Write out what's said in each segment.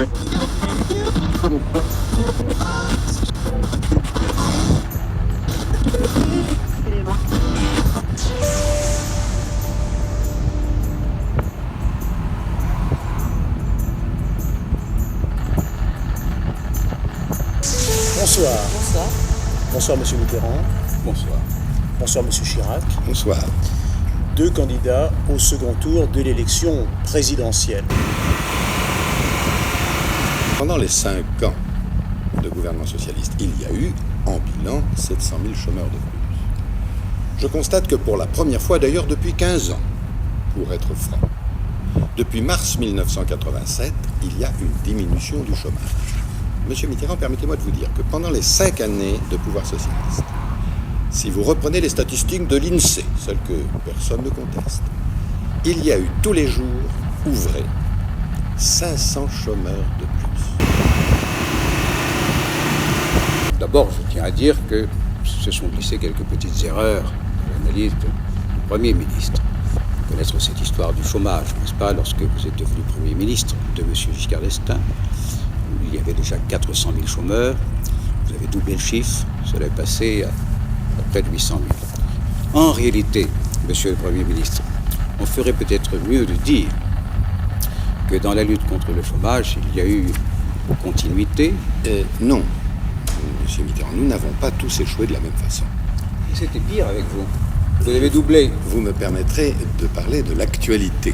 Bonsoir. Bonsoir. Bonsoir, Monsieur Mitterrand. Bonsoir. Bonsoir, Monsieur Chirac. Bonsoir. Deux candidats au second tour de l'élection présidentielle. Pendant les 5 ans de gouvernement socialiste, il y a eu, en bilan, 700 000 chômeurs de plus. Je constate que pour la première fois, d'ailleurs depuis 15 ans, pour être franc, depuis mars 1987, il y a une diminution du chômage. Monsieur Mitterrand, permettez-moi de vous dire que pendant les 5 années de pouvoir socialiste, si vous reprenez les statistiques de l'INSEE, celles que personne ne conteste, il y a eu tous les jours, ouvrés, 500 chômeurs de plus. D'abord, je tiens à dire que se sont glissées quelques petites erreurs de l'analyse du Premier ministre. Vous connaissez cette histoire du chômage, n'est-ce pas? Lorsque vous êtes devenu Premier ministre de M. Giscard d'Estaing, il y avait déjà 400 000 chômeurs, vous avez doublé le chiffre, cela est passé à près de 800 000. En réalité, Monsieur le Premier ministre, on ferait peut-être mieux de dire que dans la lutte contre le chômage, il y a eu continuité. Non, Monsieur Mitterrand, nous n'avons pas tous échoué de la même façon. Et c'était pire avec vous. Vous avez doublé. Vous me permettrez de parler de l'actualité.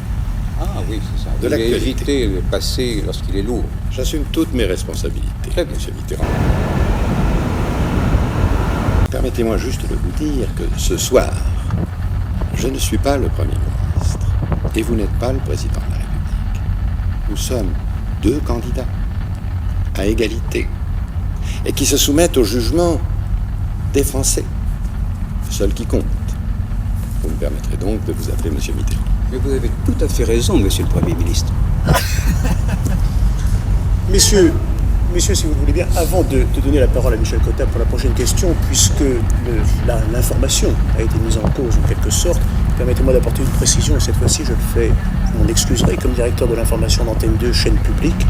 Ah oui, c'est ça. De Vous avez l'actualité. évité le passé lorsqu'il est lourd. J'assume toutes mes responsabilités, Très bien. Monsieur Mitterrand. Permettez-moi juste de vous dire que ce soir, je ne suis pas le Premier ministre et vous n'êtes pas le Président de la République. Nous sommes deux candidats à égalité et qui se soumettent au jugement des Français, seul qui compte. Vous me permettrez donc de vous appeler Monsieur Mitterrand. Mais vous avez tout à fait raison, Monsieur le Premier ministre. Messieurs, si vous le voulez bien, avant de donner la parole à Michel Cotta pour la prochaine question, puisque l'information a été mise en cause en quelque sorte, permettez-moi d'apporter une précision, et cette fois-ci je le fais, vous m'en excuserez, comme directeur de l'information d'Antenne 2, chaîne publique.